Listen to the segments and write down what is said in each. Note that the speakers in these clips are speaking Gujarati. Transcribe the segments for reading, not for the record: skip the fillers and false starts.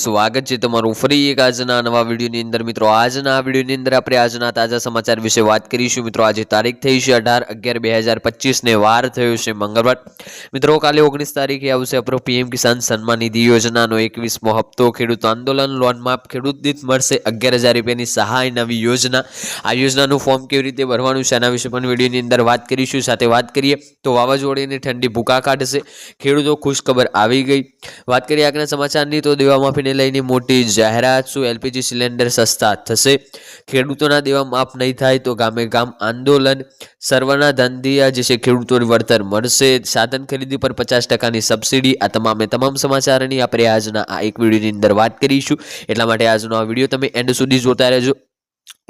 સ્વાગત છે તમારું ફરી એક આજના નવા વિડીયોની અંદર મિત્રો। આજના વિડીયોની અંદર આપણે આજના તાજા સમાચાર વિશે વાત કરીશું મિત્રો। આજે તારીખ થઈ છે 18/11/2025 ને વાર થયો છે મંગળવાર। મિત્રો કાલે 19 તારીખે આવશે આપણો પીએમ કિસાન સન્માન નિધિ યોજનાનો 21મો હપ્તો। ખેડૂત આંદોલન લોન માફ, ખેડૂત દીઠ મળશે 11,000 રૂપિયાની સહાય નવી યોજના। આ યોજનાનું ફોર્મ કેવી રીતે ભરવાનું છે આના વિશે પણ વિડીયોની અંદર વાત કરીશું। સાથે વાત કરીએ તો વાવાઝોડાની ઠંડી ભૂકા કાઢશે, ખેડૂતો ખુશખબર આવી ગઈ। વાત કરીએ આગળના સમાચારની તો દેવા માફીને લઈને મોટી જાહેરાત। શું એલપીજી સિલિન્ડર સસ્તા થશે? ખેડૂતોના દેવા માફ નહીં થાય તો ગામે ગામ આંદોલન। સર્વના ધંધિયા જે છે ખેડૂતોને વળતર મળશે। સાધન ખરીદી પર 50%ની સબસિડી। આ તમામ સમાચારની આપણે આજના આ એક વિડીયોની અંદર વાત કરીશું, એટલા માટે આજનો આ વિડીયો તમે એન્ડ સુધી જોતા રહેજો।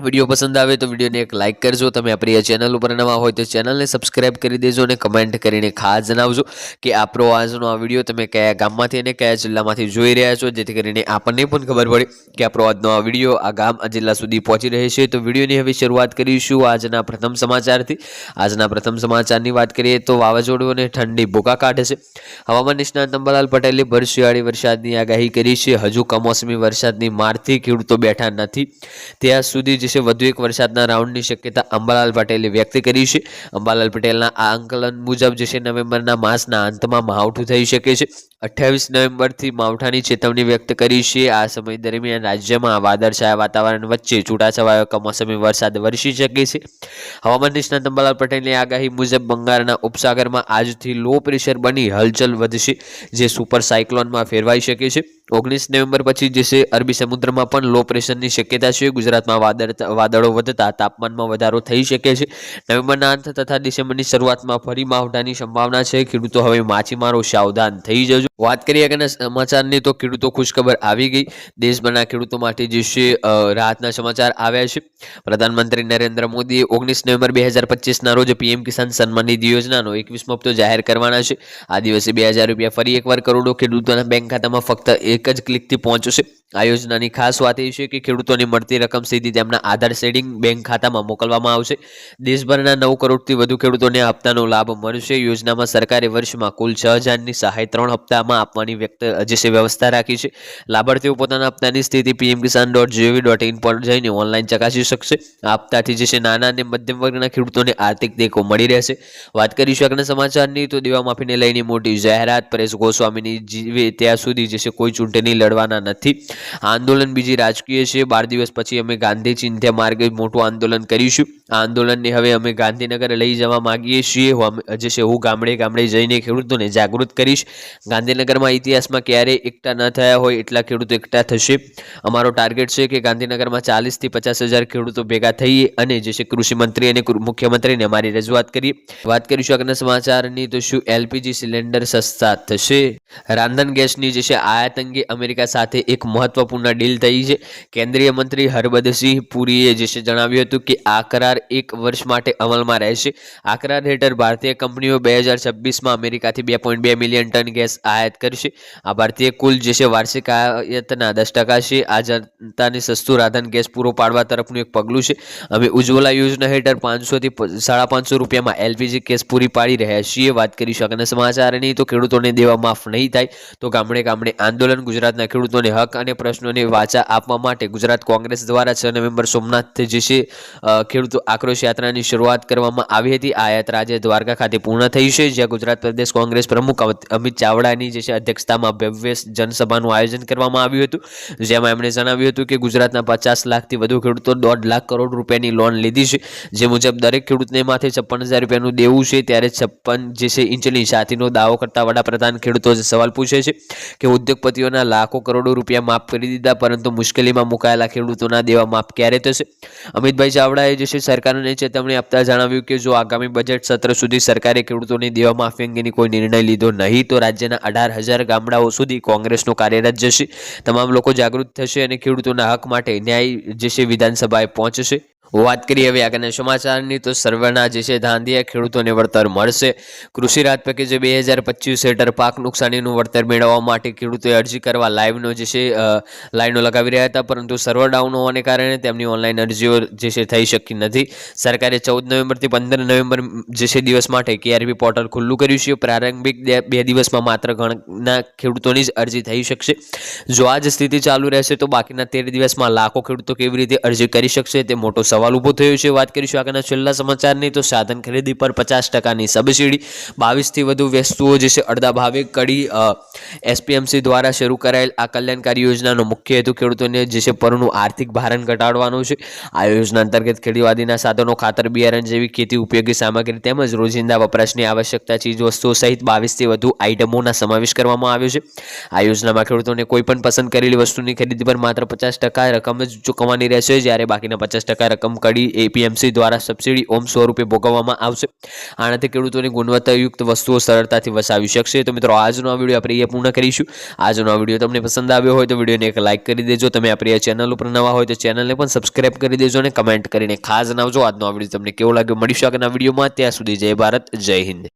વિડીયો પસંદ આવે તો વિડીયોને એક લાઇક કરજો। તમે આપણી આ ચેનલ ઉપર નવા હોય તો ચેનલને સબસ્ક્રાઇબ કરી દેજો અને કમેન્ટ કરીને ખાસ જણાવજો કે આપણો આજનો આ વિડીયો તમે કયા ગામમાંથી અને કયા જિલ્લામાંથી જોઈ રહ્યા છો, જેથી કરીને આપણને પણ ખબર પડે કે આપણો આજનો આ વિડીયો આ ગામ આ જિલ્લા સુધી પહોંચી રહે છે। તો વિડીયોની હવે શરૂઆત કરીશું આજના પ્રથમ સમાચારથી। આજના પ્રથમ સમાચારની વાત કરીએ તો વાવાઝોડું અને ઠંડી ભૂકા કાઢશે। હવામાન નિષ્ણાત અંબાલાલ પટેલે ભર શિયાળી વરસાદની આગાહી કરી છે। હજુ કમોસમી વરસાદની મારથી ખેડૂતો બેઠા નથી, ત્યાં સુધી વધુ એક વરસાદના રાઉન્ડની શક્યતા અંબાલાલ પટેલે વ્યક્ત કરી છે। અંબાલાલ પટેલના આ આંકલન મુજબ નવેમ્બરના માસના અંતમાં માવઠું થઈ શકે છે। 28 નવેમ્બરથી માવઠાની ચેતવણી વ્યક્ત કરી છે। આ સમય દરમિયાન રાજ્યમાં વાદળછાયા વાતાવરણ વચ્ચે છૂટાછવાયો કમોસમી વરસાદ વરસી શકે છે। હવામાન નિષ્ણાત અંબાલાલ પટેલની આગાહી મુજબ બંગાળના ઉપસાગરમાં આજથી લો પ્રેશર બની હલચલ વધશે, જે સુપર સાયક્લોનમાં ફેરવાઈ શકે છે। 19 નવેમ્બર પછી અરબી સમુદ્રમાં પણ લો પ્રેશરની શક્યતા છે। ગુજરાતમાં વાદળો વધતા તાપમાનમાં વધારો થઈ શકે છે। નવેમ્બરના અંત તથા ડિસેમ્બરની શરૂઆતમાં ફરી માવઠાની સંભાવના છે। ખેડૂતો હવે માછીમારો સાવધાન થઈ જજો। વાત કરીએ આગળના સમાચારની તો ખેડૂતો ખુશખબર આવી ગઈ। દેશભરના ખેડૂતો માટે રાહતના સમાચાર આવ્યા છે। પ્રધાનમંત્રી નરેન્દ્ર મોદીએ 19 નવેમ્બર 2025ના રોજ પીએમ કિસાન સન્માન નિધિ યોજનાનો 21મો હપ્તો જાહેર કરવાના છે। આ દિવસે 2,000 રૂપિયા ફરી એકવાર કરોડો ખેડૂતોના બેંક ખાતામાં ફક્ત એક જ ક્લિકથી પહોંચશે। આ યોજનાની ખાસ વાત એ છે કે ખેડૂતોને મળતી રકમ સીધી તેમના આધાર સેડિંગ બેંક ખાતામાં મોકલવામાં આવશે। દેશભરના 9 કરોડથી વધુ ખેડૂતોને હપ્તાનો લાભ મળશે। યોજનામાં સરકારે વર્ષમાં કુલ 6,000ની સહાય 3 હપ્તામાં આપવાની વ્યવસ્થા રાખી છે। લાભાર્થીઓ પોતાના હપ્તાની સ્થિતિ pmkisan.gov.in પર જઈને ઓનલાઈન ચકાસી શકશે। આ હપ્તાથી નાના અને મધ્યમ વર્ગના ખેડૂતોને આર્થિક ટેકો મળી રહેશે। વાત કરીશું આગળના સમાચારની તો દેવા માફીને લઈને મોટી જાહેરાત। પરેશ ગોસ્વામીની જીવે ત્યાં સુધી કોઈ ચૂંટણી લડવાના નથી। આંદોલન બીજી રાજકીય છે। 12 દિવસ પછી અમે ગાંધી ચિંધ્યા માર્ગે મોટું આંદોલન કરીશું। આ આંદોલનને હવે અમે ગાંધીનગર લઈ જવા માંગીએ છીએ। હું ગામડે ગામડે જઈને ખેડૂતોને જાગૃત કરીશ। ગાંધીનગરમાં ઇતિહાસમાં ક્યારેય એકઠા ન થયા હોય એટલા ખેડૂતો એકઠા થશે। અમારો ટાર્ગેટ છે કે ગાંધીનગરમાં 40,000 થી 50,000 ખેડૂતો ભેગા થઈએ અને કૃષિ મંત્રી અને મુખ્યમંત્રીને અમારી રજૂઆત કરીએ। વાત કરીશું આગળના સમાચારની તો શું એલપીજી સિલિન્ડર સસ્તા થશે? રાંધણ ગેસની આયાત અંગે અમેરિકા સાથે એક મહત્વપૂર્ણ ડીલ થઈ છે। કેન્દ્રીય મંત્રી હરબદસિંહ પુરીએ જણાવ્યું હતું કે આ કરાર 1 વર્ષ માટે અમલમાં રહેશે। આ કરાર હેઠળ ભારતીય કંપનીઓ 2026માં અમેરિકાથી 2.2 મિલિયન ટન ગેસ આયાત કરશે। આ ભારતીય કુલ વાર્ષિક આયાતના 10% છે। આ જનતાને સસ્તું રાંધણ ગેસ પૂરો પાડવા તરફનું એક પગલું છે। અમે ઉજ્જવલા યોજના હેઠળ 500 થી 550 રૂપિયામાં એલપીજી ગેસ પૂરી પાડી રહ્યા છીએ। વાત કરીશું આગળના સમાચારની તો ખેડૂતોને દેવા માફ નહીં થાય તો ગામડે ગામડે આંદોલન। ગુજરાતના ખેડૂતોને હક અને પ્રશ્નોને વાચા આપવા માટે ગુજરાત કોંગ્રેસ દ્વારા 6 નવેમ્બર સોમનાથ ખેડૂતો આક્રોશ યાત્રાની શરૂઆત કરવામાં આવી હતી। આ યાત્રા આજે દ્વારકા ખાતે પૂર્ણ થઈ છે, જ્યાં ગુજરાત પ્રદેશ કોંગ્રેસ પ્રમુખ અમિત ચાવડાની અધ્યક્ષતામાં ભવ્ય જનસભાનું આયોજન કરવામાં આવ્યું હતું, જેમાં એમણે જણાવ્યું હતું કે ગુજરાતના 50 લાખથી વધુ ખેડૂતો 1.5 લાખ કરોડ રૂપિયાની લોન લીધી છે, જે મુજબ દરેક ખેડૂતને માથે 56,000 રૂપિયાનું દેવું છે। ત્યારે 56 ઇંચની છાતીનો દાવો કરતા વડાપ્રધાન ખેડૂતો સવાલ પૂછે છે કે ઉદ્યોગપતિઓના લાખો કરોડો રૂપિયા માફ કરી દીધા, પરંતુ મુશ્કેલીમાં મુકાયેલા ખેડૂતોના દેવા માફ ક્યારે થશે? અમિતભાઈ ચાવડાએ સરકારને ચેતવણી આપતા જણાવ્યું કે જો આગામી બજેટ સત્ર સુધી સરકારે ખેડૂતોની દેવા માફી અંગેની કોઈ નિર્ણય લીધો નહીં તો રાજ્યના 18,000 ગામડાઓ સુધી કોંગ્રેસનો કાર્યરત જશે। તમામ લોકો જાગૃત થશે અને ખેડૂતોના હક માટે ન્યાય વિધાનસભાએ પહોંચશે। વાત કરીએ હવે આગળના સમાચારની તો સર્વેના જે છે ધાંધિયા ખેડૂતોને વળતર મળશે. કૃષિ રાહત પેકેજ 2025 હેઠળ પાક નુકસાનીનું વળતર મેળવવા માટે ખેડૂતોએ અરજી કરવા લાઈનો જે છે લાઈનો લગાવી રહ્યા હતા, પરંતુ સર્વર ડાઉન હોવાને કારણે તેમની ઓનલાઈન અરજીઓ જે છે થઈ શકી નથી. સરકારે 14 નવેમ્બરથી 15 નવેમ્બર જે છે દિવસ માટે KRP પોર્ટલ ખુલ્લું કર્યું છે. પ્રારંભિક 2 દિવસમાં માત્ર ઘણા ખેડૂતોની જ અરજી થઈ શકશે. જો આ જ સ્થિતિ ચાલુ રહેશે તો બાકીના 13 દિવસમાં લાખો ખેડૂતો કેવી રીતે અરજી કરી શકશે તે મોટો સવાલ ઊભો થયો છે. વાત કરીશું આગળના છેલ્લા સમાચારની તો સાધન ખરીદી પર 50%ની સબસિડી, 22થી વધુ વસ્તુઓ જે છે અડધા ભાવે. કડી SPMC દ્વારા શરૂ કરાયેલ આ કલ્યાણકારી યોજનાનો મુખ્ય હેતુ ખેડૂતોને જે છે પરનું આર્થિક ભારણ ઘટાડવાનો છે. આ યોજના અંતર્ગત ખેતીવાડીના સાધનો, ખાતર, બિયારણ જેવી ખેતી ઉપયોગી સામગ્રી તેમજ રોજિંદા વપરાશની આવશ્યકતા ચીજવસ્તુઓ સહિત 22થી વધુ આઇટમોના સમાવેશ કરવામાં આવ્યો છે. આ યોજનામાં ખેડૂતોને કોઈપણ પસંદ કરેલી વસ્તુની ખરીદી પર માત્ર 50% રકમ જ ચૂકવવાની રહેશે, જ્યારે બાકીના 50% રકમ કડી APMC દ્વારા સબસિડી ઓમ સ્વરૂપે ભોગવવામાં આવશે. આનાથી ખેડૂતોની ગુણવત્તાયુક્ત વસ્તુઓ સરળતાથી વસાવી શકશે. તો મિત્રો, આજનો આ વિડીયો આપણે પૂર્ણ કરીશું. આજનો આ વિડીયો તમને પસંદ આવ્યો હોય તો વિડીયોને એક લાઇક કરી દેજો. તમે આપણી આ ચેનલ ઉપર નવા હોય તો ચેનલને પણ સબસ્ક્રાઇબ કરી દેજો અને કમેન્ટ કરીને ખાસ જણાવજો આજનો આ વિડીયો તમને કેવો લાગ્યો. મળીશું આગળના વિડીયોમાં. ત્યાં સુધી જય ભારત, જય હિન્દ.